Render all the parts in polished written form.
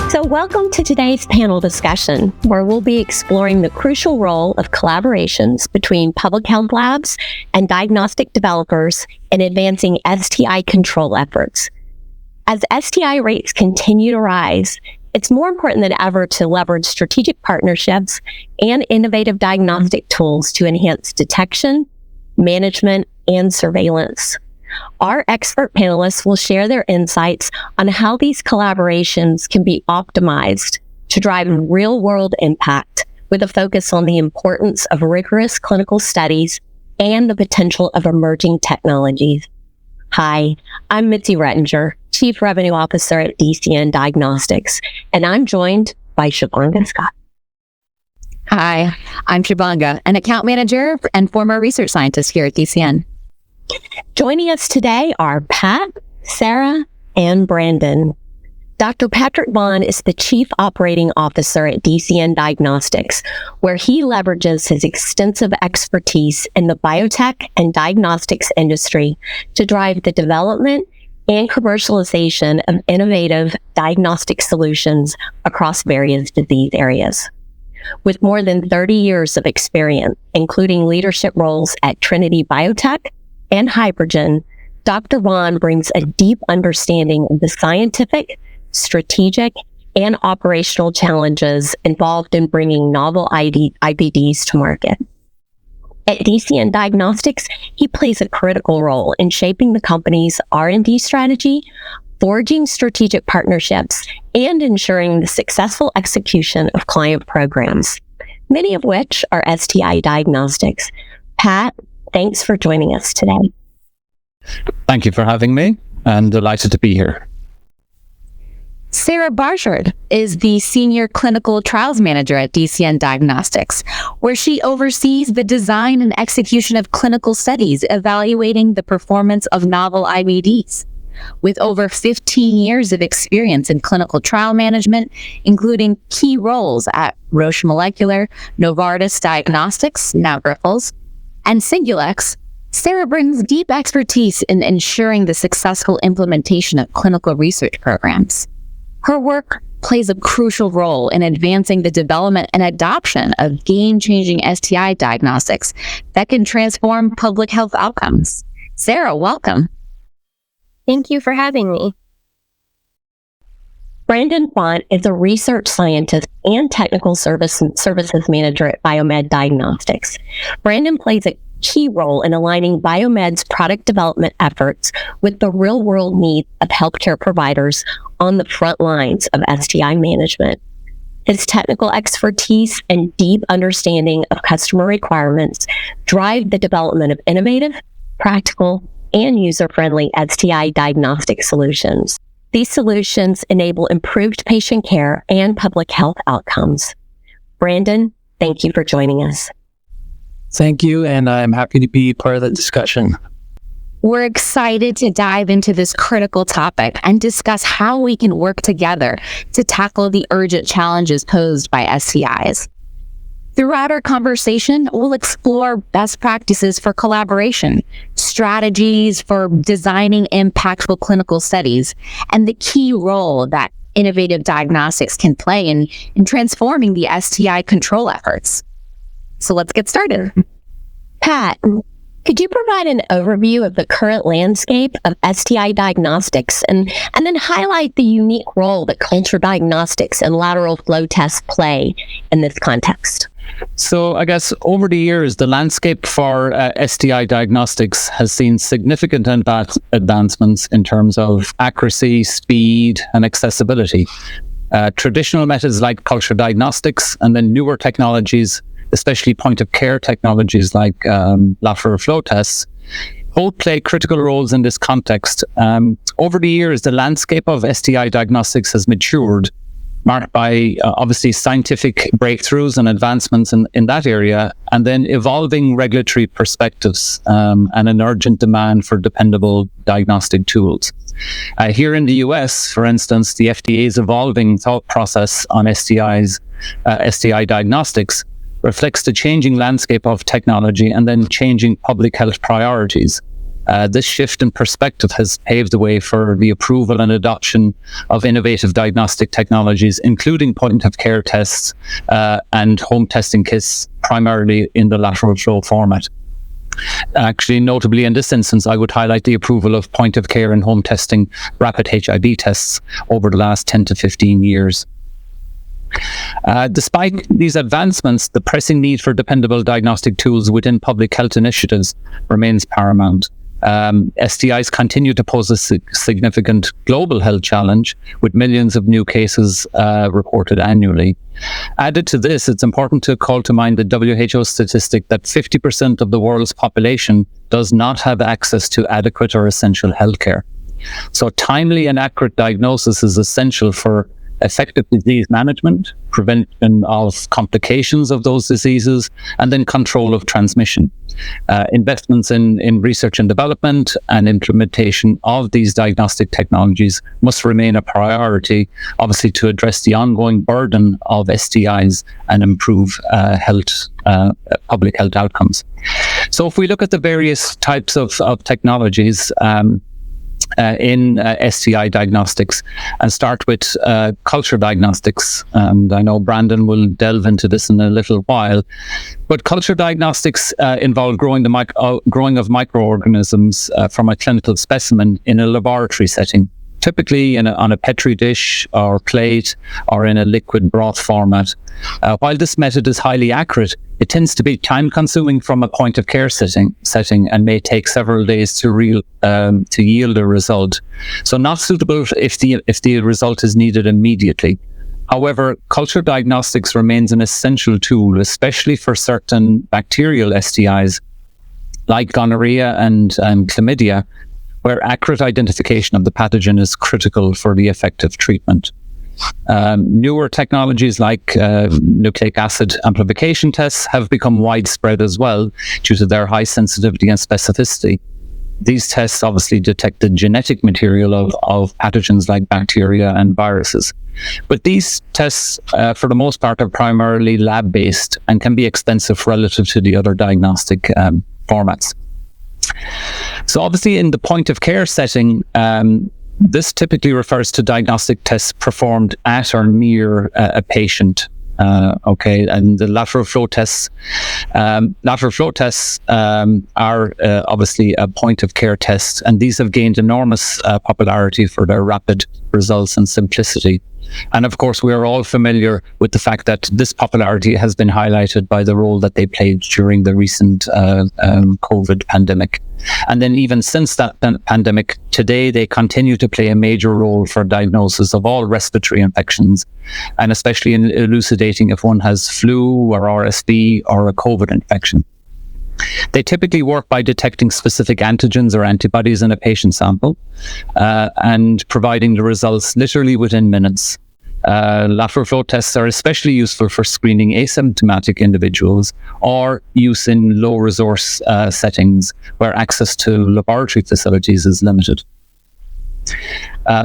So welcome to today's panel discussion, where we'll be exploring the crucial role of collaborations between public health labs and diagnostic developers in advancing STI control efforts. As STI rates continue to rise, it's more important than ever to leverage strategic partnerships and innovative diagnostic tools to enhance detection, management, and surveillance. Our expert panelists will share their insights on how these collaborations can be optimized to drive real-world impact, with a focus on the importance of rigorous clinical studies and the potential of emerging technologies. Hi, I'm Mitzi Rettinger, Chief Revenue Officer at DCN Diagnostics, and I'm joined by Shubhanga Scott. Hi, I'm Shubhanga, an account manager and former research scientist here at DCN. Joining us today are Pat, Sarah, and Brandon. Dr. Patrick Vaughan is the Chief Operating Officer at DCN Diagnostics, where he leverages his extensive expertise in the biotech and diagnostics industry to drive the development and commercialization of innovative diagnostic solutions across various disease areas. With more than 30 years of experience, including leadership roles at Trinity Biotech and Hypergen, Dr. Vaughan brings a deep understanding of the scientific, strategic, and operational challenges involved in bringing novel IVDs to market. At DCN Diagnostics, he plays a critical role in shaping the company's R&D strategy, forging strategic partnerships, and ensuring the successful execution of client programs, many of which are STI diagnostics. Pat, thanks for joining us today. Thank you for having me, and delighted to be here. Sarah Barchard is the Senior Clinical Trials Manager at DCN Diagnostics, where she oversees the design and execution of clinical studies evaluating the performance of novel IVDs. With over 15 years of experience in clinical trial management, including key roles at Roche Molecular, Novartis Diagnostics, now Grifols, and Singulex, Sarah brings deep expertise in ensuring the successful implementation of clinical research programs. Her work plays a crucial role in advancing the development and adoption of game-changing STI diagnostics that can transform public health outcomes. Sarah, welcome. Thank you for having me. Brandon Font is a research scientist and technical services manager at Biomed Diagnostics. Brandon plays a key role in aligning Biomed's product development efforts with the real-world needs of healthcare providers on the front lines of STI management. His technical expertise and deep understanding of customer requirements drive the development of innovative, practical, and user-friendly STI diagnostic solutions. These solutions enable improved patient care and public health outcomes. Brandon, thank you for joining us. Thank you, and I'm happy to be part of the discussion. We're excited to dive into this critical topic and discuss how we can work together to tackle the urgent challenges posed by STIs. Throughout our conversation, we'll explore best practices for collaboration, strategies for designing impactful clinical studies, and the key role that innovative diagnostics can play in transforming the STI control efforts. So let's get started. Pat, could you provide an overview of the current landscape of STI diagnostics and then highlight the unique role that culture diagnostics and lateral flow tests play in this context? So I guess over the years, the landscape for STI diagnostics has seen significant advancements in terms of accuracy, speed, and accessibility. Traditional methods like culture diagnostics and then newer technologies, especially point-of-care technologies like lateral flow tests, both play critical roles in this context. Over the years, the landscape of STI diagnostics has matured, marked by obviously scientific breakthroughs and advancements in that area, and then evolving regulatory perspectives and an urgent demand for dependable diagnostic tools. Here in the US, for instance, the FDA's evolving thought process on STIs, STI diagnostics, reflects the changing landscape of technology and then changing public health priorities. This shift in perspective has paved the way for the approval and adoption of innovative diagnostic technologies, including point-of-care tests and home testing kits, primarily in the lateral flow format. Actually, notably in this instance, I would highlight the approval of point-of-care and home testing rapid HIV tests over the last 10 to 15 years. Despite these advancements, the pressing need for dependable diagnostic tools within public health initiatives remains paramount. STIs continue to pose a significant global health challenge, with millions of new cases reported annually. Added to this, it's important to call to mind the WHO statistic that 50% of the world's population does not have access to adequate or essential healthcare. So timely and accurate diagnosis is essential for effective disease management, prevention of complications of those diseases, and then control of transmission. Investments in research and development and implementation of these diagnostic technologies must remain a priority, obviously, to address the ongoing burden of STIs and improve public health outcomes. So if we look at the various types of technologies, in STI diagnostics, and start with culture diagnostics. And I know Brandon will delve into this in a little while, but culture diagnostics involve growing of microorganisms from a clinical specimen in a laboratory setting, typically on a petri dish or plate or in a liquid broth format. While this method is highly accurate, it tends to be time-consuming from a point-of-care setting and may take several days to yield a result. So not suitable if the result is needed immediately. However, culture diagnostics remains an essential tool, especially for certain bacterial STIs like gonorrhea and chlamydia, where accurate identification of the pathogen is critical for the effective treatment. Newer technologies like nucleic acid amplification tests have become widespread as well due to their high sensitivity and specificity. These tests obviously detect the genetic material of pathogens like bacteria and viruses. But these tests, for the most part, are primarily lab-based and can be expensive relative to the other diagnostic formats. So obviously in the point-of-care setting, this typically refers to diagnostic tests performed at or near a patient. And the lateral flow tests are obviously a point-of-care test, and these have gained enormous popularity for their rapid results and simplicity. And of course, we are all familiar with the fact that this popularity has been highlighted by the role that they played during the recent COVID pandemic. And then even since that pandemic, today they continue to play a major role for diagnosis of all respiratory infections, and especially in elucidating if one has flu or RSV or a COVID infection. They typically work by detecting specific antigens or antibodies in a patient sample and providing the results literally within minutes. Lateral flow tests are especially useful for screening asymptomatic individuals or use in low resource settings where access to laboratory facilities is limited.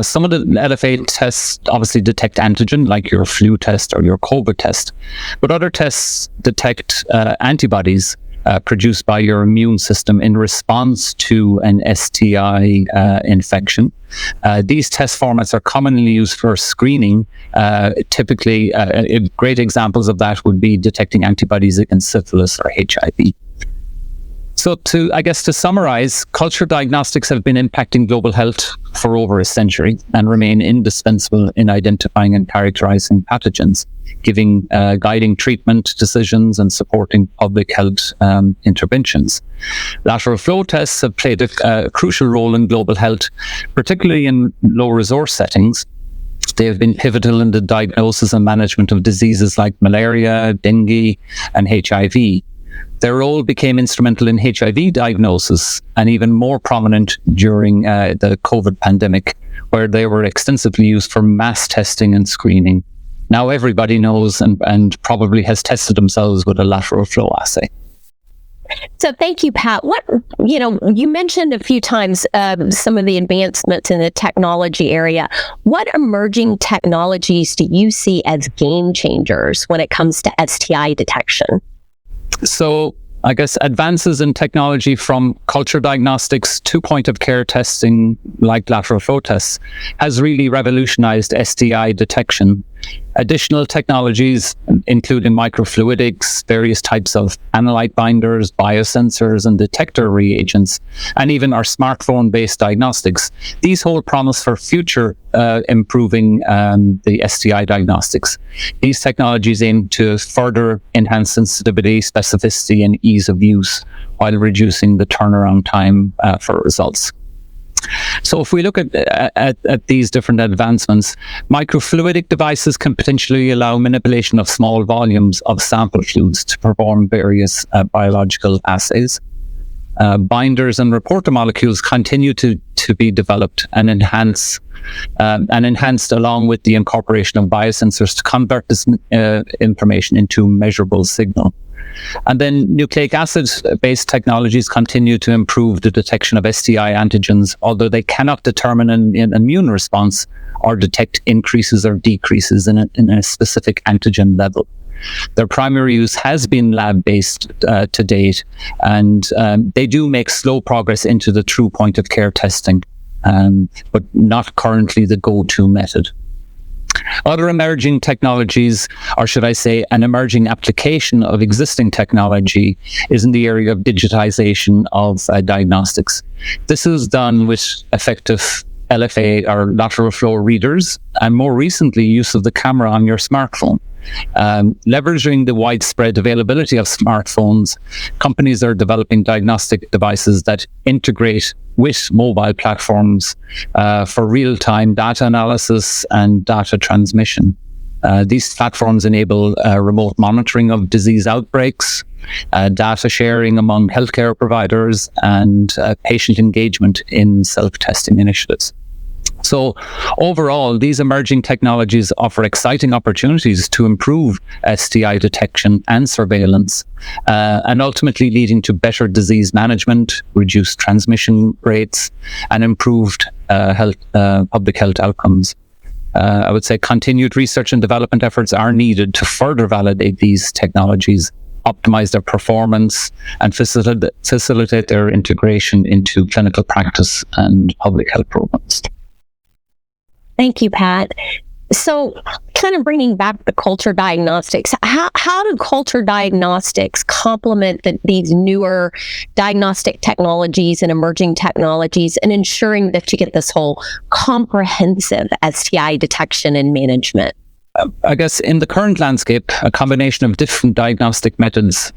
Some of the LFA tests obviously detect antigen, like your flu test or your COVID test, but other tests detect antibodies produced by your immune system in response to an STI infection. These test formats are commonly used for screening. Typically, great examples of that would be detecting antibodies against syphilis or HIV. So to summarize, culture diagnostics have been impacting global health for over a century and remain indispensable in identifying and characterizing pathogens, guiding treatment decisions and supporting public health interventions. Lateral flow tests have played a crucial role in global health, particularly in low resource settings. They have been pivotal in the diagnosis and management of diseases like malaria, dengue, and HIV. Their role became instrumental in HIV diagnosis and even more prominent during the COVID pandemic, where they were extensively used for mass testing and screening. Now everybody knows and probably has tested themselves with a lateral flow assay. So thank you, Pat. You mentioned a few times some of the advancements in the technology area. What emerging technologies do you see as game changers when it comes to STI detection? So I guess advances in technology from culture diagnostics to point of care testing like lateral flow tests has really revolutionized STI detection. Additional technologies, including microfluidics, various types of analyte binders, biosensors and detector reagents, and even our smartphone-based diagnostics, these hold promise for future improving the STI diagnostics. These technologies aim to further enhance sensitivity, specificity, and ease of use while reducing the turnaround time for results. So if we look at these different advancements, microfluidic devices can potentially allow manipulation of small volumes of sample fluids to perform various biological assays. Binders and reporter molecules continue to be developed and enhanced along with the incorporation of biosensors to convert this information into measurable signal. And then nucleic acid-based technologies continue to improve the detection of STI antigens, although they cannot determine an immune response or detect increases or decreases in a specific antigen level. Their primary use has been lab-based to date, and they do make slow progress into the true point-of-care testing, but not currently the go-to method. Other emerging technologies, or should I say an emerging application of existing technology, is in the area of digitization of diagnostics. This is done with effective LFA or lateral flow readers, and more recently use of the camera on your smartphone. Leveraging the widespread availability of smartphones, companies are developing diagnostic devices that integrate with mobile platforms for real-time data analysis and data transmission. These platforms enable remote monitoring of disease outbreaks, data sharing among healthcare providers, and patient engagement in self-testing initiatives. So overall, these emerging technologies offer exciting opportunities to improve STI detection and surveillance, and ultimately leading to better disease management, reduced transmission rates, and improved public health outcomes. I would say continued research and development efforts are needed to further validate these technologies, optimize their performance, and facilitate their integration into clinical practice and public health programs. Thank you, Pat. So kind of bringing back the culture diagnostics, how do culture diagnostics complement these newer diagnostic technologies and emerging technologies and ensuring that you get this whole comprehensive STI detection and management? I guess in the current landscape, a combination of different diagnostic methods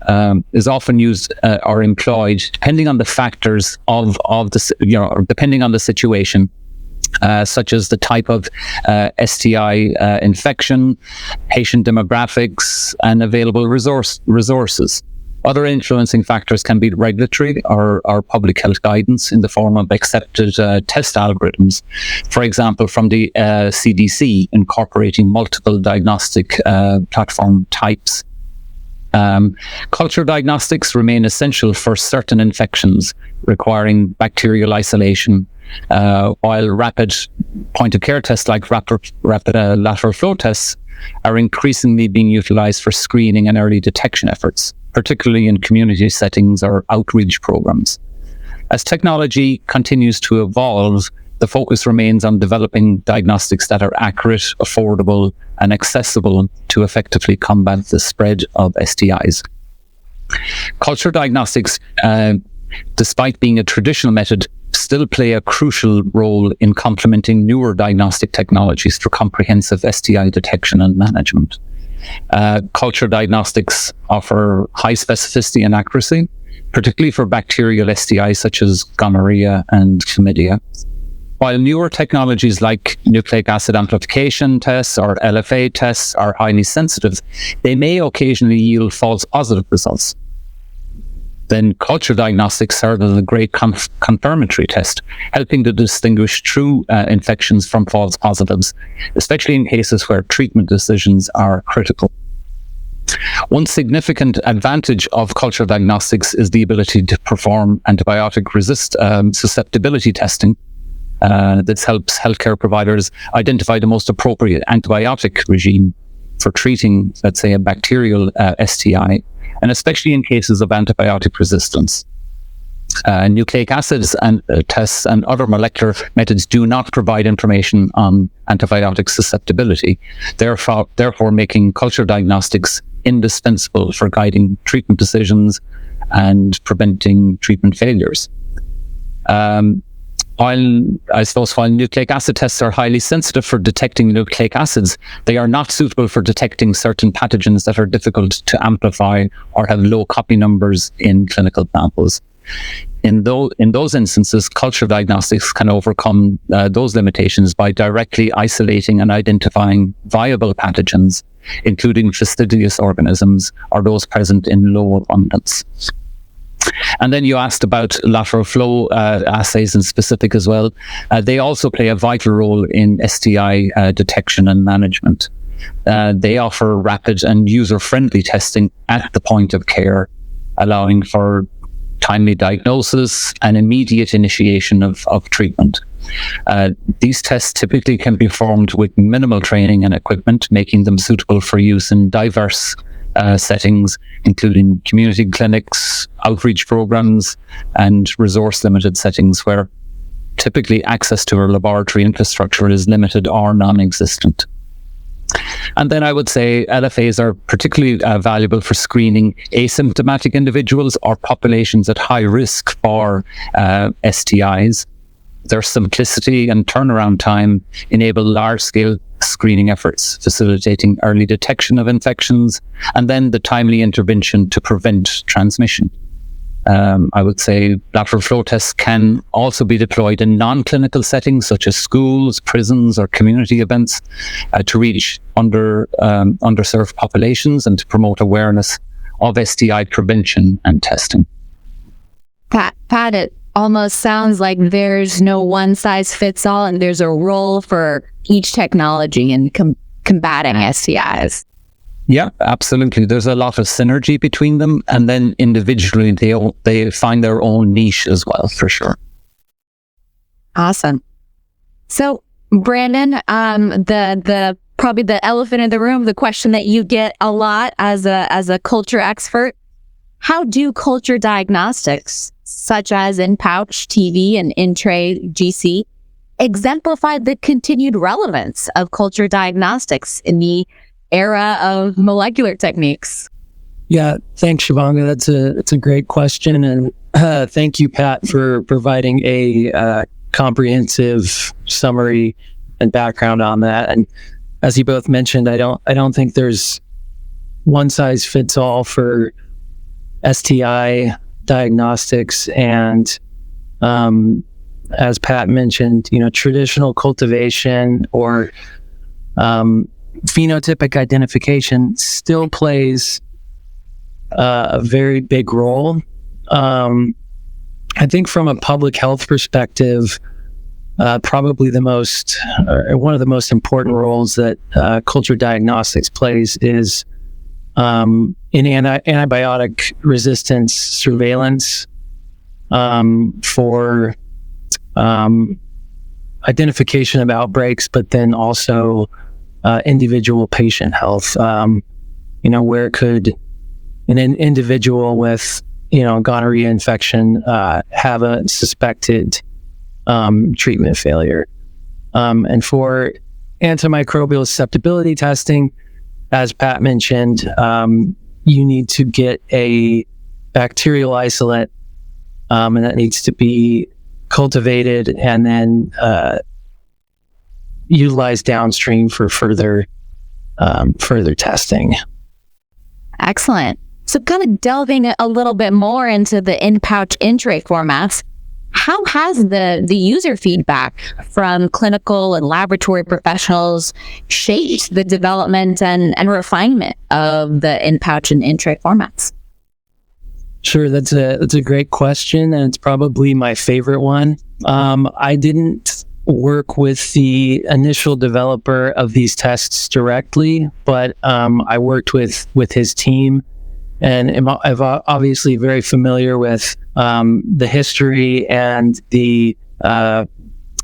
is often used or employed depending on the factors of the, or depending on the situation. Such as the type of STI infection, patient demographics, and available resources. Other influencing factors can be regulatory or public health guidance in the form of accepted test algorithms. For example, from the CDC incorporating multiple diagnostic platform types. Culture diagnostics remain essential for certain infections requiring bacterial isolation, while rapid point-of-care tests like rapid lateral flow tests are increasingly being utilized for screening and early detection efforts, particularly in community settings or outreach programs. As technology continues to evolve, the focus remains on developing diagnostics that are accurate, affordable, and accessible to effectively combat the spread of STIs. Culture diagnostics, despite being a traditional method, still play a crucial role in complementing newer diagnostic technologies for comprehensive STI detection and management. Culture diagnostics offer high specificity and accuracy, particularly for bacterial STIs such as gonorrhea and chlamydia. While newer technologies like nucleic acid amplification tests or LFA tests are highly sensitive, they may occasionally yield false positive results. Then culture diagnostics serve as a great confirmatory test, helping to distinguish true infections from false positives, especially in cases where treatment decisions are critical. One significant advantage of culture diagnostics is the ability to perform antibiotic susceptibility testing. This helps healthcare providers identify the most appropriate antibiotic regime for treating, let's say, a bacterial STI, and especially in cases of antibiotic resistance. Nucleic acids and tests and other molecular methods do not provide information on antibiotic susceptibility, therefore making culture diagnostics indispensable for guiding treatment decisions and preventing treatment failures. While nucleic acid tests are highly sensitive for detecting nucleic acids, they are not suitable for detecting certain pathogens that are difficult to amplify or have low copy numbers in clinical samples. In those instances, culture diagnostics can overcome those limitations by directly isolating and identifying viable pathogens, including fastidious organisms or those present in low abundance. And then you asked about lateral flow assays in specific as well. They also play a vital role in STI detection and management. They offer rapid and user-friendly testing at the point of care, allowing for timely diagnosis and immediate initiation of treatment. These tests typically can be performed with minimal training and equipment, making them suitable for use in diverse settings, including community clinics, outreach programs, and resource-limited settings where typically access to our laboratory infrastructure is limited or non-existent. And then I would say LFAs are particularly valuable for screening asymptomatic individuals or populations at high risk for STIs. Their simplicity and turnaround time enable large-scale screening efforts, facilitating early detection of infections and then the timely intervention to prevent transmission. I would say lateral flow tests can also be deployed in non-clinical settings such as schools, prisons, or community events to reach underserved populations and to promote awareness of STI prevention and testing. Pat, it almost sounds like there's no one size fits all and there's a role for each technology in combating STIs. Yeah, absolutely. There's a lot of synergy between them, and then individually they find their own niche as well, for sure. Awesome. So, Brandon, the probably the elephant in the room, the question that you get a lot as a culture expert: how do culture diagnostics, such as in-pouch, TV, and in-tray GC, exemplify the continued relevance of culture diagnostics in the era of molecular techniques? Yeah, thanks, Shivanga. That's a great question, and thank you, Pat, for providing a comprehensive summary and background on that. And as you both mentioned, I don't think there's one size fits all for STI diagnostics, and as Pat mentioned, traditional cultivation or phenotypic identification still plays a very big role. I think from a public health perspective, probably one of the most important roles that culture diagnostics plays is in antibiotic resistance surveillance for identification of outbreaks, but then also individual patient health. Where could an individual with gonorrhea infection have a suspected treatment failure? And for antimicrobial susceptibility testing, as Pat mentioned, you need to get a bacterial isolate, and that needs to be cultivated and then utilized downstream for further testing. Excellent. So kind of delving a little bit more into the in-pouch in-tray formats, how has the user feedback from clinical and laboratory professionals shaped the development and refinement of the in-pouch and in-tray formats? Sure, that's a great question, and it's probably my favorite one. I didn't work with the initial developer of these tests directly, but I worked with his team, and I'm obviously very familiar with the history and the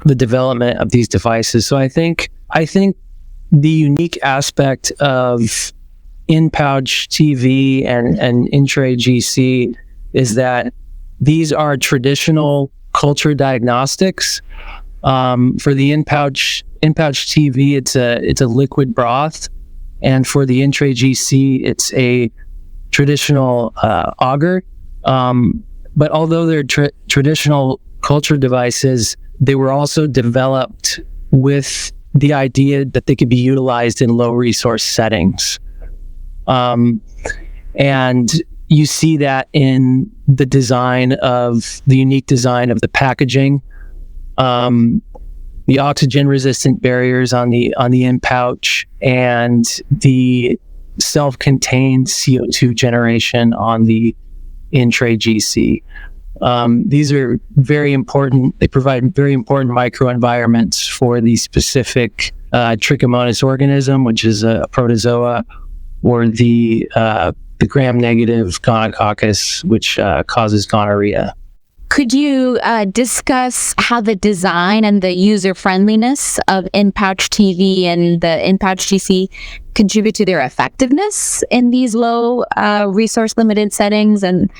development of these devices. So I think the unique aspect of in-pouch TV and in-tray GC is that these are traditional culture diagnostics. For the in-pouch TV, it's a liquid broth, and for the in-tray GC, it's a traditional auger. But although they're traditional culture devices, they were also developed with the idea that they could be utilized in low resource settings. And you see that in the unique design of the packaging, the oxygen resistant barriers on the in-pouch, and the self-contained CO2 generation on the in-tray GC. These are very important. They provide very important microenvironments for the specific trichomonas organism, which is a protozoa, or the gram-negative gonococcus, which causes gonorrhea. Could you discuss how the design and the user-friendliness of in-pouch TV and the in-pouch GC contribute to their effectiveness in these low resource-limited settings and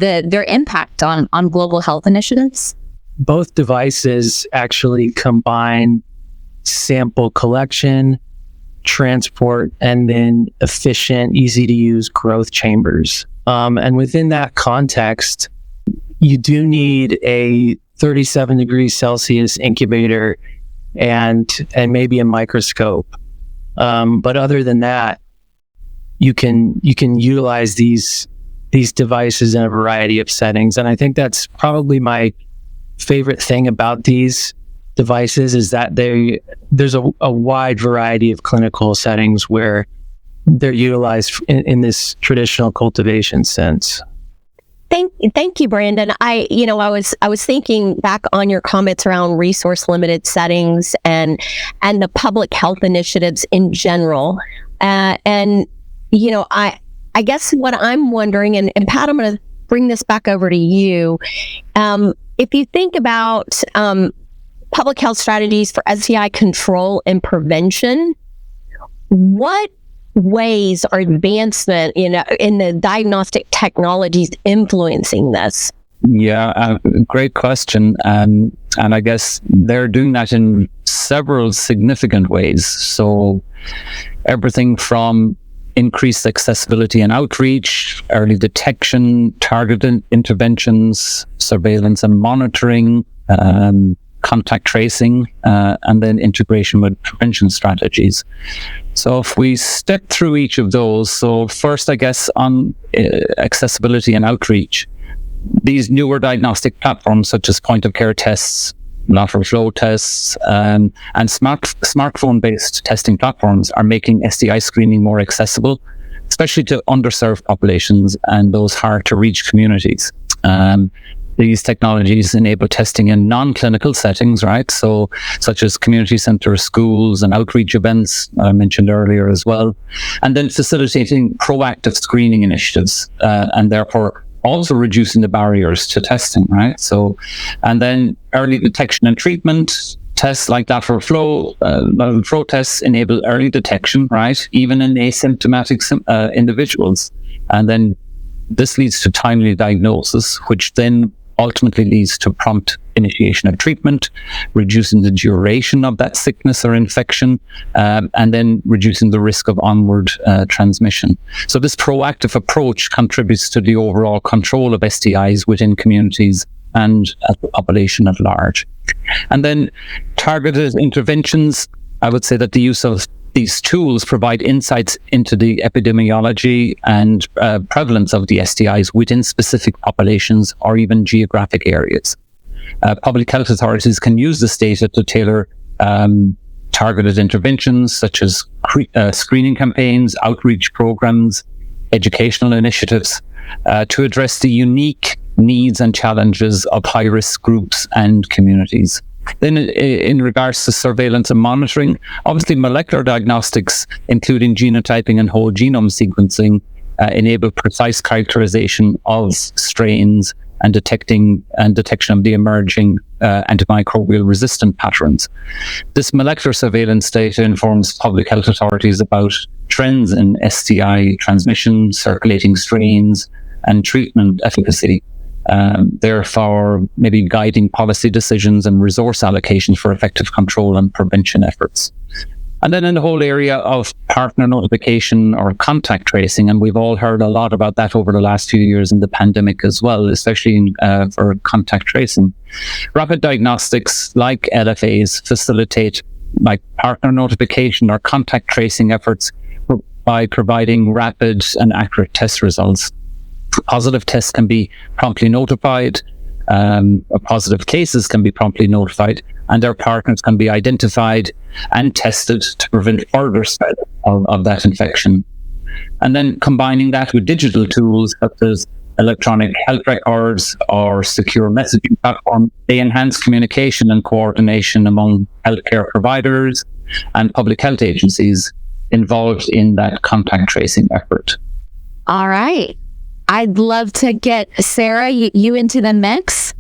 their impact on global health initiatives? Both devices actually combine sample collection, transport, and then efficient, easy-to-use growth chambers. And within that context, you do need a 37 degrees Celsius incubator and maybe a microscope. But other than that, you can utilize these devices in a variety of settings. And I think that's probably my favorite thing about these devices, is that there's a wide variety of clinical settings where they're utilized in this traditional cultivation sense. Thank you, Brandon. I was thinking back on your comments around resource limited settings and the public health initiatives in general. I guess what I'm wondering, and Pat, I'm going to bring this back over to you. If you think about public health strategies for STI control and prevention, what ways are advancement in the diagnostic technologies influencing this? Yeah, great question. And I guess they're doing that in several significant ways. So everything from increased accessibility and outreach, early detection, targeted interventions, surveillance and monitoring, contact tracing, and then integration with prevention strategies. So if we step through each of those, so first, I guess, on accessibility and outreach, these newer diagnostic platforms such as point-of-care tests, lateral flow tests, and smartphone-based testing platforms are making STI screening more accessible, especially to underserved populations and those hard-to-reach communities. These technologies enable testing in non-clinical settings, right? So, such as community centers, schools, and outreach events I mentioned earlier as well. And then facilitating proactive screening initiatives, and therefore also reducing the barriers to testing, right? So, and then early detection and treatment tests like lateral flow tests enable early detection, right? Even in asymptomatic individuals. And then this leads to timely diagnosis, which then ultimately leads to prompt initiation of treatment, reducing the duration of that sickness or infection, and then reducing the risk of onward transmission. So this proactive approach contributes to the overall control of STIs within communities and at the population at large. And then targeted interventions, I would say that the use of these tools provide insights into the epidemiology and prevalence of the STIs within specific populations or even geographic areas. Public health authorities can use this data to tailor targeted interventions such as screening campaigns, outreach programs, educational initiatives to address the unique needs and challenges of high-risk groups and communities. Then in regards to surveillance and monitoring, obviously molecular diagnostics, including genotyping and whole genome sequencing, enable precise characterization of strains and detection of the emerging antimicrobial resistant patterns. This molecular surveillance data informs public health authorities about trends in STI transmission, circulating strains, and treatment efficacy. Therefore, maybe guiding policy decisions and resource allocation for effective control and prevention efforts. And then in the whole area of partner notification or contact tracing, and we've all heard a lot about that over the last few years in the pandemic as well, especially for contact tracing. Rapid diagnostics like LFAs facilitate like partner notification or contact tracing efforts by providing rapid and accurate test results. Positive tests can be promptly notified, positive cases can be promptly notified, and their partners can be identified and tested to prevent further spread of that infection. And then combining that with digital tools such as electronic health records or secure messaging platforms, they enhance communication and coordination among healthcare providers and public health agencies involved in that contact tracing effort. All right. I'd love to get Sarah, you into the mix.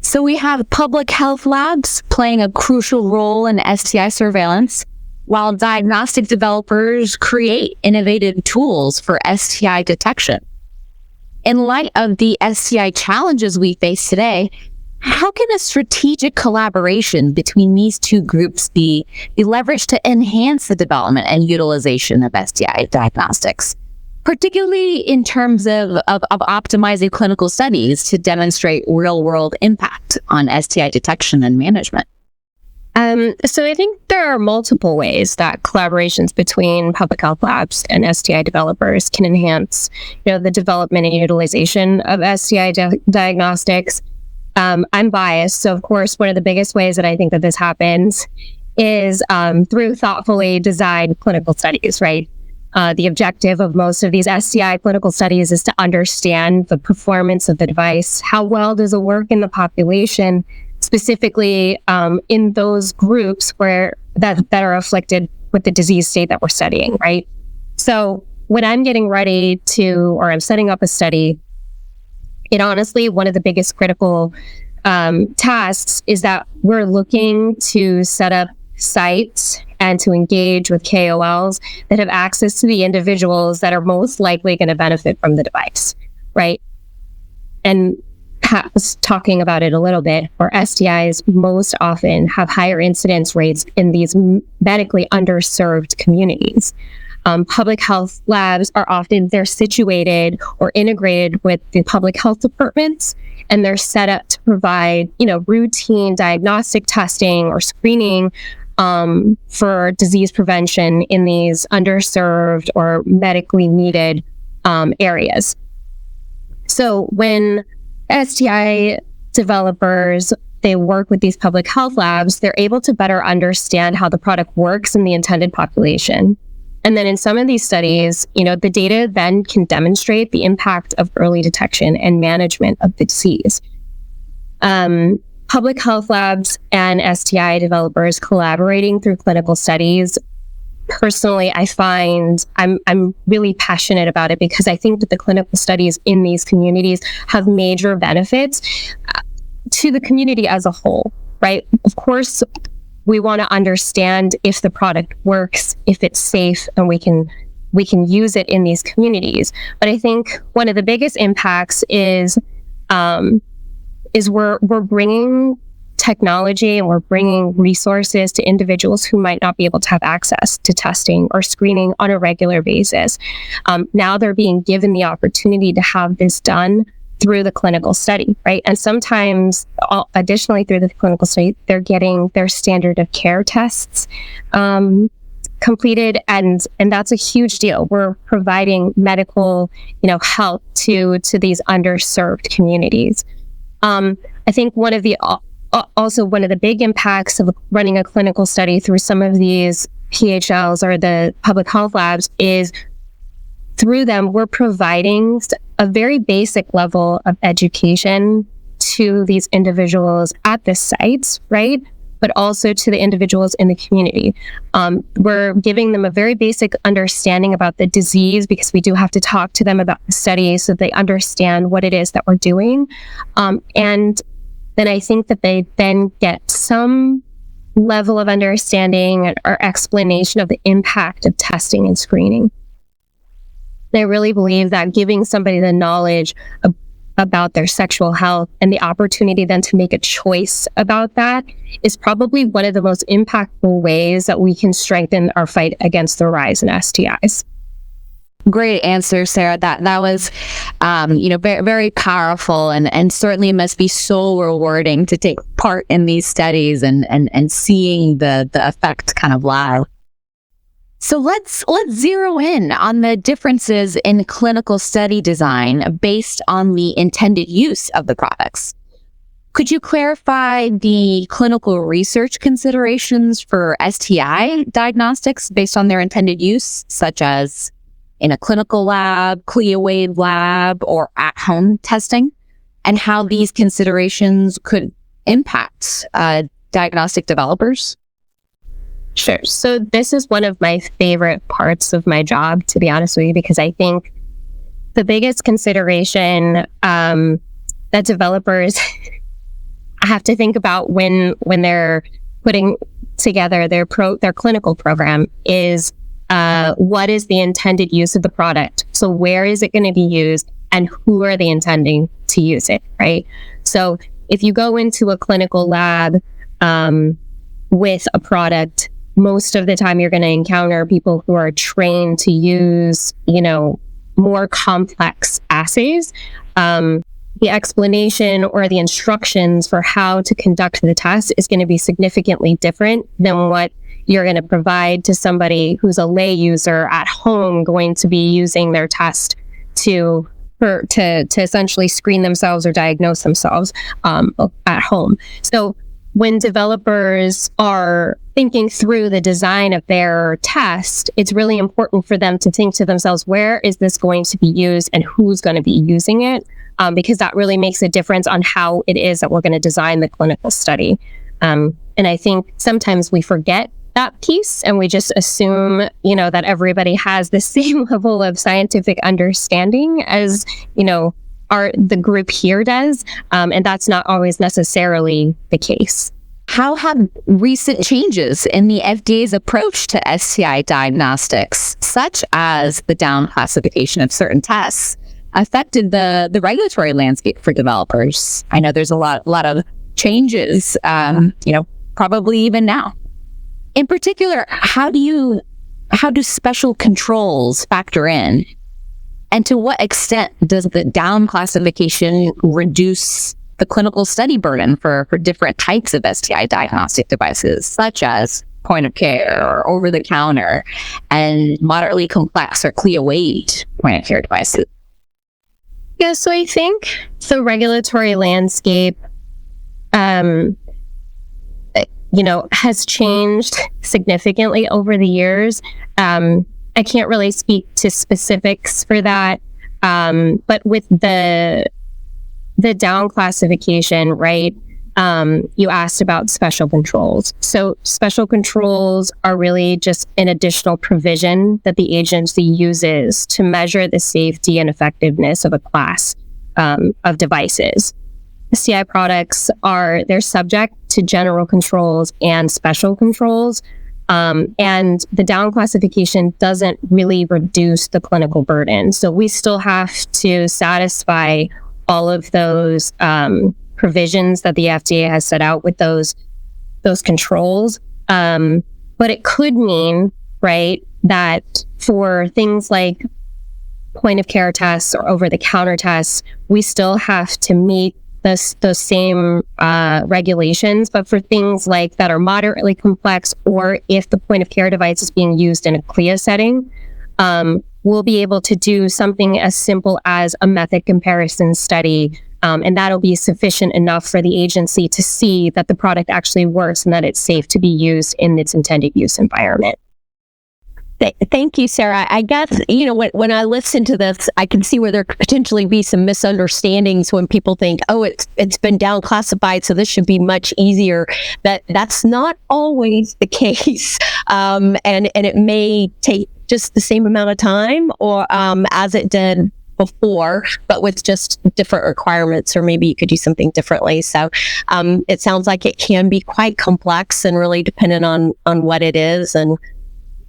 So we have public health labs playing a crucial role in STI surveillance, while diagnostic developers create innovative tools for STI detection. In light of the STI challenges we face today, how can a strategic collaboration between these two groups be leveraged to enhance the development and utilization of STI diagnostics, particularly in terms of optimizing clinical studies to demonstrate real-world impact on STI detection and management? So I think there are multiple ways that collaborations between public health labs and STI developers can enhance, the development and utilization of STI diagnostics. I'm biased, so of course, one of the biggest ways that I think that this happens is through thoughtfully designed clinical studies, right? The objective of most of these STI clinical studies is to understand the performance of the device. How well does it work in the population, specifically in those groups that are afflicted with the disease state that we're studying, right? So when I'm getting ready or I'm setting up a study, honestly, one of the biggest critical tasks is that we're looking to set up sites and to engage with KOLs that have access to the individuals that are most likely going to benefit from the device, right? And Pat was talking about it a little bit, where STIs most often have higher incidence rates in these medically underserved communities. Public health labs they're situated or integrated with the public health departments, and they're set up to provide, routine diagnostic testing or screening for disease prevention in these underserved or medically needed areas. So when STI developers, they work with these public health labs, they're able to better understand how the product works in the intended population. And then in some of these studies, the data then can demonstrate the impact of early detection and management of the disease. Public health labs and STI developers collaborating through clinical studies. Personally, I find I'm really passionate about it because I think that the clinical studies in these communities have major benefits to the community as a whole, right? Of course, we want to understand if the product works, if it's safe, and we can use it in these communities. But I think one of the biggest impacts is we're bringing technology and we're bringing resources to individuals who might not be able to have access to testing or screening on a regular basis. Now they're being given the opportunity to have this done through the clinical study, right? And sometimes, additionally through the clinical study, they're getting their standard of care tests completed, and that's a huge deal. We're providing medical, help to these underserved communities. I think one of the big impacts of running a clinical study through some of these PHLs or the public health labs is through them, we're providing a very basic level of education to these individuals at the sites, right? But also to the individuals in the community. We're giving them a very basic understanding about the disease because we do have to talk to them about the study so they understand what it is that we're doing. And then I think that they then get some level of understanding or explanation of the impact of testing and screening. I really believe that giving somebody the knowledge about their sexual health and the opportunity then to make a choice about that is probably one of the most impactful ways that we can strengthen our fight against the rise in STIs. Great answer, Sarah. That was, very, very powerful, and certainly must be so rewarding to take part in these studies and seeing the effect kind of live. So let's zero in on the differences in clinical study design based on the intended use of the products. Could you clarify the clinical research considerations for STI diagnostics based on their intended use, such as in a clinical lab, CLIA-waived lab, or at-home testing, and how these considerations could impact diagnostic developers? Sure. So this is one of my favorite parts of my job, to be honest with you, because I think the biggest consideration that developers have to think about when they're putting together their clinical program is what is the intended use of the product? So where is it going to be used, and who are they intending to use it, right? So if you go into a clinical lab with a product, most of the time you're going to encounter people who are trained to use, more complex assays. The explanation or the instructions for how to conduct the test is going to be significantly different than what you're going to provide to somebody who's a lay user at home going to be using their test to essentially screen themselves or diagnose themselves at home. So when developers are thinking through the design of their test, it's really important for them to think to themselves, where is this going to be used and who's going to be using it? Because that really makes a difference on how it is that we're going to design the clinical study. And I think sometimes we forget that piece and we just assume, that everybody has the same level of scientific understanding as, the group here does. And that's not always necessarily the case. How have recent changes in the FDA's approach to STI diagnostics, such as the down classification of certain tests, affected the regulatory landscape for developers? I know there's a lot of changes, probably even now. In particular, how do special controls factor in? And to what extent does the down classification reduce the clinical study burden for different types of STI diagnostic devices, such as point of care or over the counter and moderately complex or CLIA-waived point of care devices? Yeah, so I think the regulatory landscape, has changed significantly over the years. I can't really speak to specifics for that, but with the down classification, right? You asked about special controls. So special controls are really just an additional provision that the agency uses to measure the safety and effectiveness of a class of devices. STI products they're subject to general controls and special controls. And the down classification doesn't really reduce the clinical burden. So we still have to satisfy all of those provisions that the FDA has set out with those controls. But it could mean, right, that for things like point of care tests or over the counter tests, we still have to meet those same regulations, but for things like that are moderately complex, or if the point of care device is being used in a CLIA setting, we'll be able to do something as simple as a method comparison study, and that'll be sufficient enough for the agency to see that the product actually works and that it's safe to be used in its intended use environment. Thank you, Sarah. I guess, when I listen to this, I can see where there could potentially be some misunderstandings when people think, oh, it's been down classified, so this should be much easier. That's not always the case. And it may take just the same amount of time or as it did before, but with just different requirements, or maybe you could do something differently. So it sounds like it can be quite complex and really dependent on what it is and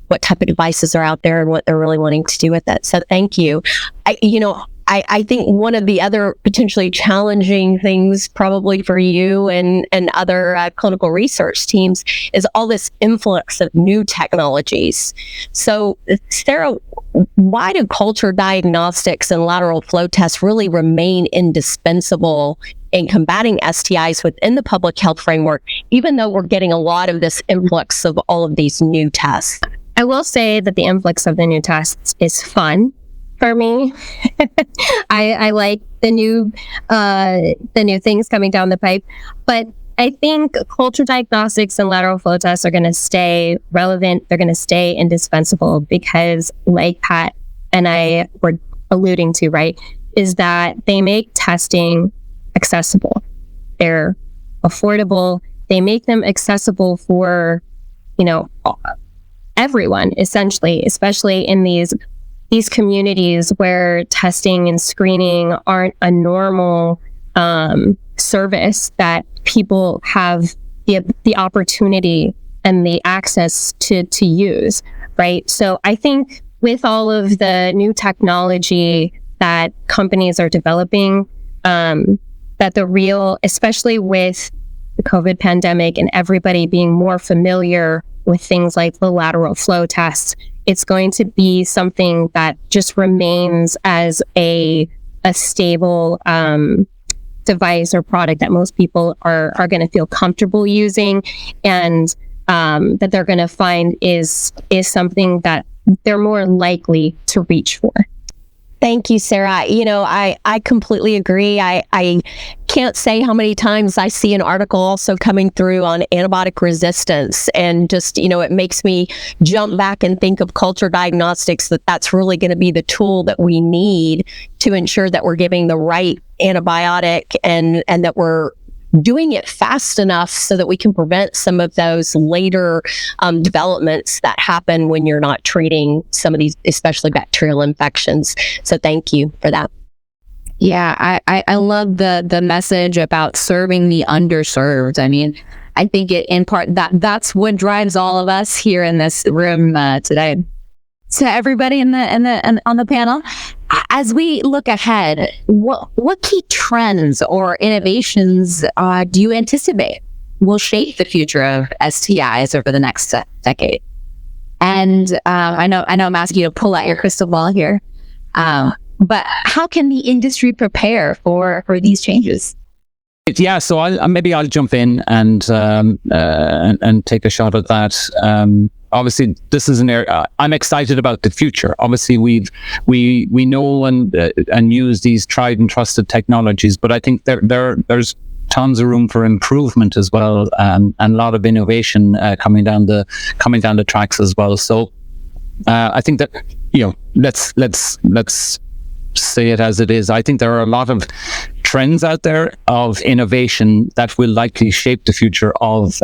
what type of devices are out there and what they're really wanting to do with it. So thank you. I think one of the other potentially challenging things probably for you and other clinical research teams is all this influx of new technologies. So, Sarah, why do culture diagnostics and lateral flow tests really remain indispensable in combating STIs within the public health framework, even though we're getting a lot of this influx of all of these new tests? I will say that the influx of the new tests is fun for me. I like the new things coming down the pipe, but I think culture diagnostics and lateral flow tests are going to stay relevant. They're going to stay indispensable because, like Pat and I were alluding to, right, is that they make testing accessible. They're affordable. They make them accessible for, everyone, essentially, especially in these communities where testing and screening aren't a normal service that people have the opportunity and the access to use, right? So I think with all of the new technology that companies are developing, that especially with the COVID pandemic and everybody being more familiar with things like the lateral flow tests, it's going to be something that just remains as a stable device or product that most people are going to feel comfortable using, and that they're going to find is something that they're more likely to reach for. Thank you, Sarah. I completely agree. I can't say how many times I see an article also coming through on antibiotic resistance, and just, it makes me jump back and think of culture diagnostics, that's really going to be the tool that we need to ensure that we're giving the right antibiotic and that we're doing it fast enough so that we can prevent some of those later developments that happen when you're not treating some of these, especially bacterial infections. So thank you for that. Yeah, I love the message about serving the underserved. I mean, I think in part that's what drives all of us here in this room today. So everybody on the panel, as we look ahead, what key trends or innovations do you anticipate will shape the future of STIs over the next decade? And I know I'm asking you to pull out your crystal ball here, but how can the industry prepare for these changes? Yeah, so I'll jump in and take a shot at that. Obviously, this is an area I'm excited about the future. Obviously, we know and use these tried and trusted technologies, but I think there's tons of room for improvement as well, and a lot of innovation coming down the tracks as well. So I think that let's say it as it is. I think there are a lot of trends out there of innovation that will likely shape the future of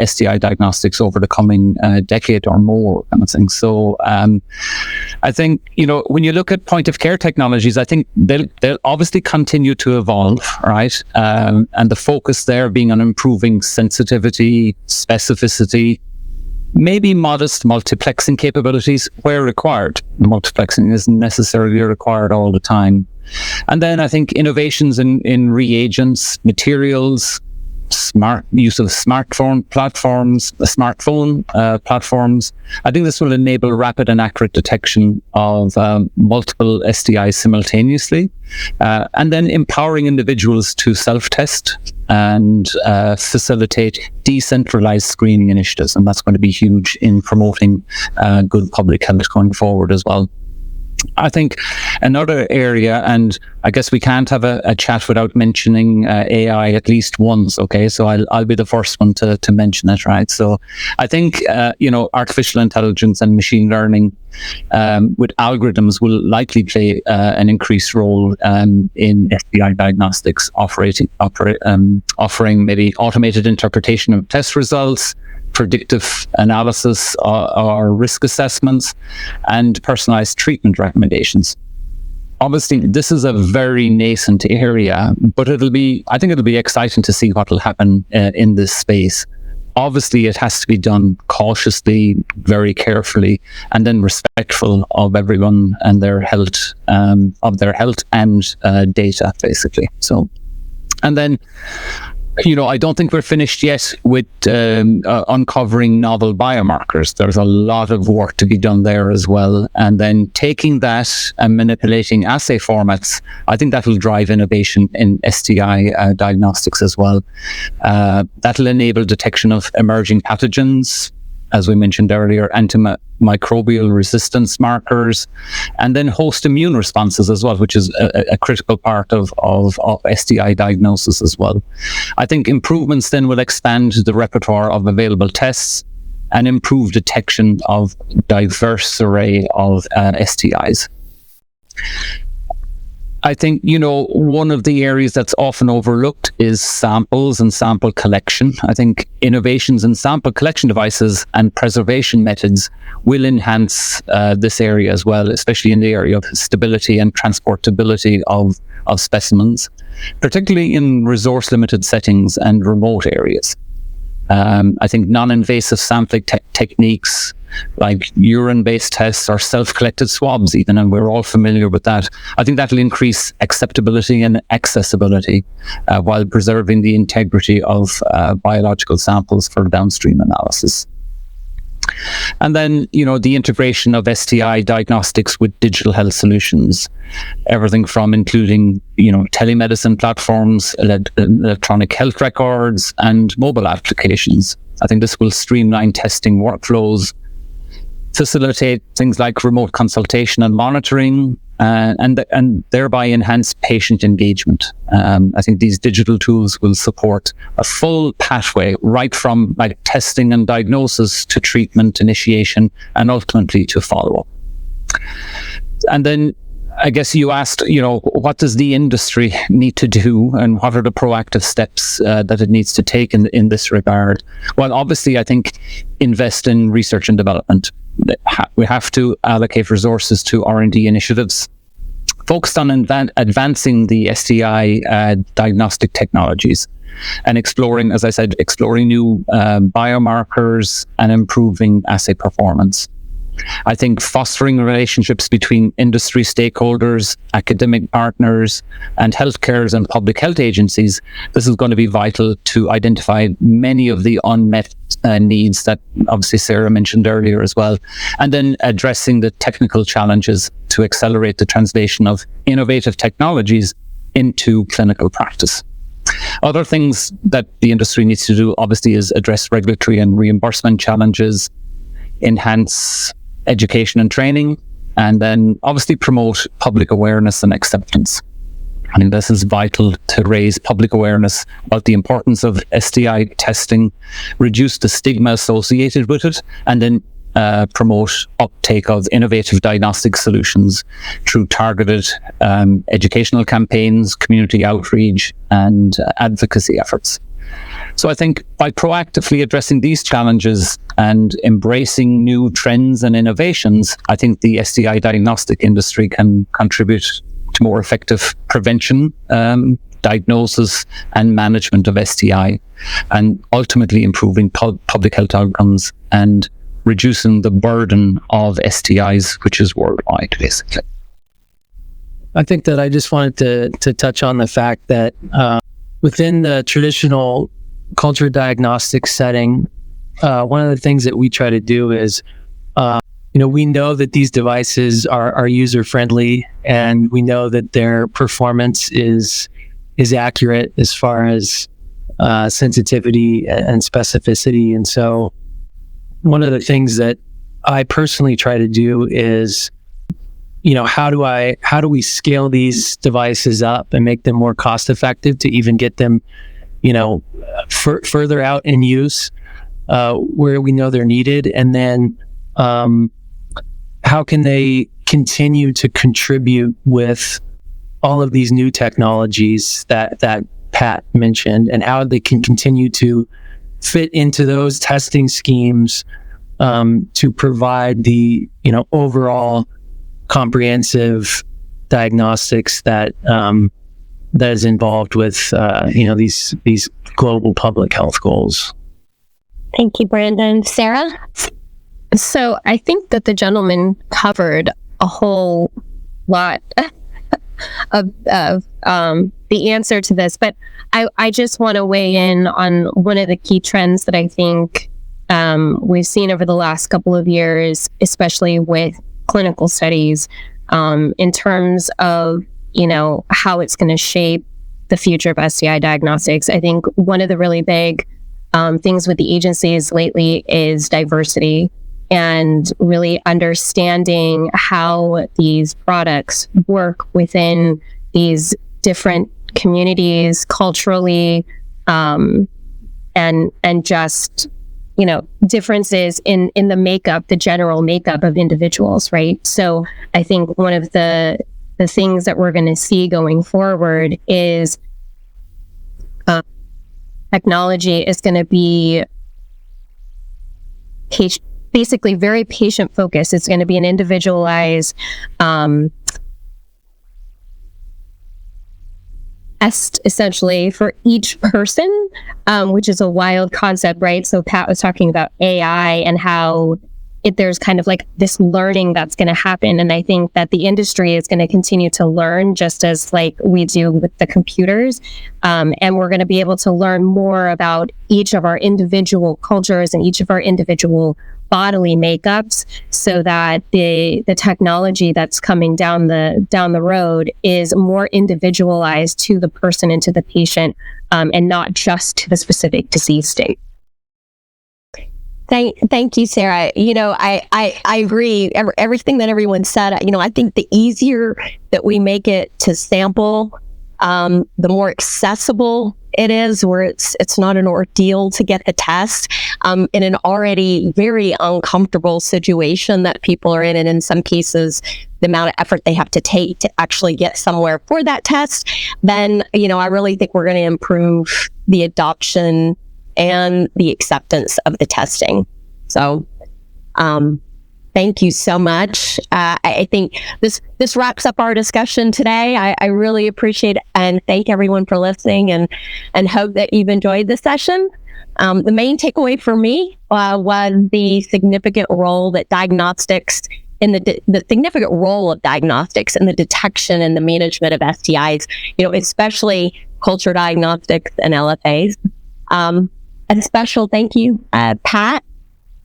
STI diagnostics over the coming decade or more, kind of thing. So I think, when you look at point of care technologies, I think they'll obviously continue to evolve, right? And the focus there being on improving sensitivity, specificity, maybe modest multiplexing capabilities where required. Multiplexing isn't necessarily required all the time. And then I think innovations in reagents, materials, smart use of smartphone platforms. I think this will enable rapid and accurate detection of multiple STIs simultaneously, and then empowering individuals to self-test and facilitate decentralized screening initiatives. And that's going to be huge in promoting good public health going forward as well. I think another area, and I guess we can't have a chat without mentioning AI at least once, okay? So I'll be the first one to mention it, right? So I think, artificial intelligence and machine learning with algorithms will likely play an increased role in STI diagnostics, offering maybe automated interpretation of test results, predictive analysis or risk assessments, and personalized treatment recommendations. obviously this is a very nascent area, but I think it'll be exciting to see what will happen in this space. Obviously, it has to be done cautiously, very carefully, and then respectful of everyone and their health, and data, basically. So, and then, I don't think we're finished yet with uncovering novel biomarkers. There's a lot of work to be done there as well. And then taking that and manipulating assay formats, I think that will drive innovation in STI diagnostics as well. That'll enable detection of emerging pathogens, as we mentioned earlier, antimicrobial resistance markers, and then host immune responses as well, which is a critical part of STI diagnosis as well. I think improvements then will expand the repertoire of available tests and improve detection of diverse array of STIs. I think, one of the areas that's often overlooked is samples and sample collection. I think innovations in sample collection devices and preservation methods will enhance this area as well, especially in the area of stability and transportability of specimens, particularly in resource-limited settings and remote areas. I think non-invasive sampling techniques like urine-based tests or self-collected swabs even, and we're all familiar with that. I think that'll increase acceptability and accessibility while preserving the integrity of biological samples for downstream analysis. And then, the integration of STI diagnostics with digital health solutions, everything from including, telemedicine platforms, electronic health records, and mobile applications. I think this will streamline testing workflows, facilitate things like remote consultation and monitoring, and thereby enhance patient engagement. I think these digital tools will support a full pathway right from testing and diagnosis to treatment initiation and ultimately to follow-up. And then I guess you asked, what does the industry need to do and what are the proactive steps that it needs to take in this regard? Well, obviously, I think invest in research and development. We have to allocate resources to R&D initiatives focused on advancing the STI diagnostic technologies and exploring new biomarkers and improving assay performance. I think fostering relationships between industry stakeholders, academic partners, and healthcare and public health agencies, this is going to be vital to identify many of the unmet needs that obviously Sarah mentioned earlier as well, and then addressing the technical challenges to accelerate the translation of innovative technologies into clinical practice. Other things that the industry needs to do obviously is address regulatory and reimbursement challenges, enhance education and training, and then obviously promote public awareness and acceptance. I think this is vital to raise public awareness about the importance of STI testing, reduce the stigma associated with it, and then promote uptake of innovative diagnostic solutions through targeted educational campaigns, community outreach, and advocacy efforts. So I think by proactively addressing these challenges and embracing new trends and innovations, I think the STI diagnostic industry can contribute to more effective prevention, diagnosis, and management of STI, and ultimately improving public health outcomes and reducing the burden of STIs, which is worldwide, basically. I think that I just wanted to touch on the fact that within the traditional culture diagnostics setting, one of the things that we try to do is, we know that these devices are user-friendly, and we know that their performance is accurate as far as sensitivity and specificity. And so one of the things that I personally try to do is, how do we scale these devices up and make them more cost effective to even get them, further out in use where we know they're needed, and then how can they continue to contribute with all of these new technologies that Pat mentioned, and how they can continue to fit into those testing schemes to provide the overall comprehensive diagnostics that that is involved with these global public health goals. Thank you, Brandon. Sarah? So I think that the gentleman covered a whole lot of the answer to this, but I just want to weigh in on one of the key trends that I think we've seen over the last couple of years, especially with clinical studies, in terms of, how it's going to shape the future of STI diagnostics. I think one of the really big things with the agencies lately is diversity and really understanding how these products work within these different communities culturally, and just, differences in the makeup, the general makeup of individuals, right? So I think one of the things that we're going to see going forward is technology is going to be basically very patient focused. It's going to be an individualized test essentially for each person, which is a wild concept, right? So Pat was talking about AI and how there's kind of like this learning that's going to happen. And I think that the industry is going to continue to learn just as like we do with the computers. And we're going to be able to learn more about each of our individual cultures and each of our individual bodily makeups, so that the technology that's coming down the road is more individualized to the person and to the patient, and not just to the specific disease state. Thank you, Sarah. I agree. Everything that everyone said, I think the easier that we make it to sample, the more accessible it is, where it's not an ordeal to get the test, in an already very uncomfortable situation that people are in. And in some cases, the amount of effort they have to take to actually get somewhere for that test, then, I really think we're going to improve the adoption and the acceptance of the testing. So, thank you so much. I think this wraps up our discussion today. I really appreciate it and thank everyone for listening, and hope that you've enjoyed the session. The main takeaway for me was the significant role that diagnostics in the significant role of diagnostics in the detection and the management of STIs, especially culture diagnostics and LFAs. A special thank you, Pat,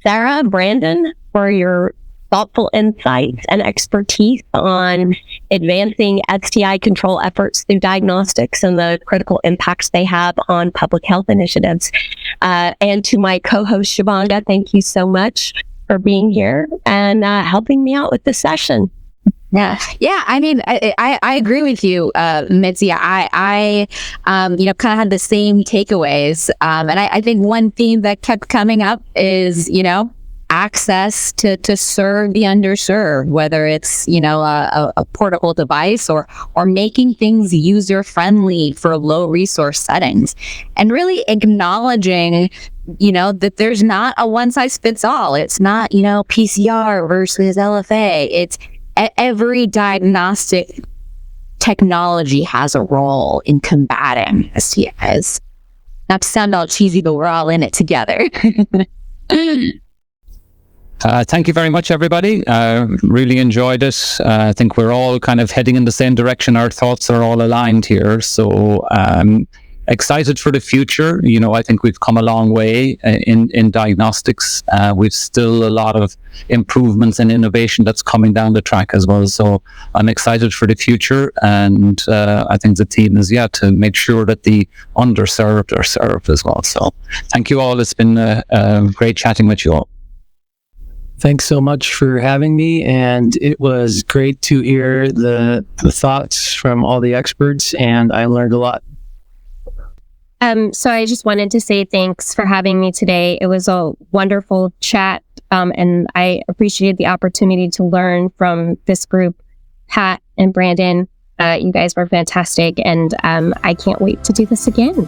Sarah, Brandon, for your thoughtful insights and expertise on advancing STI control efforts through diagnostics and the critical impacts they have on public health initiatives. And to my co-host, Shivanga, thank you so much for being here and helping me out with this session. Yeah. I mean, I agree with you, Mitzi. I kind of had the same takeaways. And I think one theme that kept coming up is, access to serve the underserved, whether it's, a portable device or making things user friendly for low resource settings, and really acknowledging, that there's not a one size fits all. It's not, PCR versus LFA. It's every diagnostic technology has a role in combating STIs. Not to sound all cheesy, but we're all in it together. Thank you very much, everybody. Really enjoyed it. I think we're all kind of heading in the same direction. Our thoughts are all aligned here. So excited for the future. I think we've come a long way in diagnostics. We've still a lot of improvements and innovation that's coming down the track as well. So I'm excited for the future. And I think the theme is, to make sure that the underserved are served as well. So thank you all. It's been great chatting with you all. Thanks so much for having me, and it was great to hear the thoughts from all the experts, and I learned a lot. So I just wanted to say thanks for having me today. It was a wonderful chat, and I appreciated the opportunity to learn from this group. Pat and Brandon, you guys were fantastic, and I can't wait to do this again.